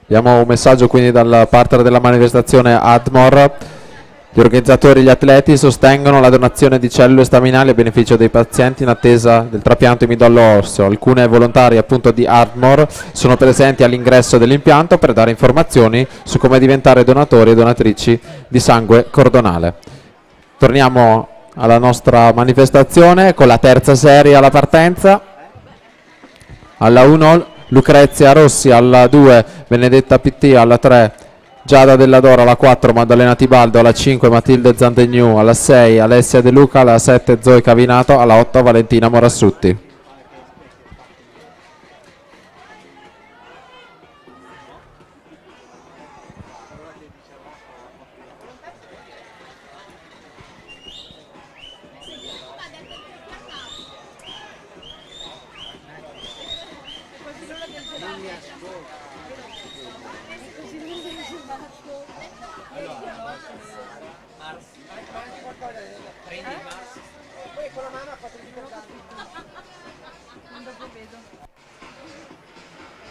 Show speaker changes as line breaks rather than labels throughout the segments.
Abbiamo un messaggio quindi dal partner della manifestazione Admor. Gli organizzatori e gli atleti sostengono la donazione di cellule staminali a beneficio dei pazienti in attesa del trapianto di midollo osseo. Alcune volontarie appunto di Admor sono presenti all'ingresso dell'impianto per dare informazioni su come diventare donatori e donatrici di sangue cordonale. Torniamo alla nostra manifestazione con la terza serie alla partenza. Alla 1 Lucrezia Rossi, alla 2 Benedetta PT, alla 3 Giada Della Dora, alla 4 Maddalena Tibaldo, alla 5 Matilde Zandegnu, alla 6 Alessia De Luca, alla 7 Zoe Cavinato, alla 8 Valentina Morassutti.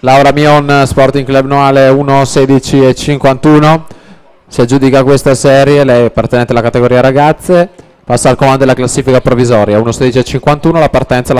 Laura Mion, Sporting Club Noale 1:16:51, si aggiudica questa serie, lei è appartenente alla categoria ragazze, passa al comando della classifica provvisoria 1:16:51, la partenza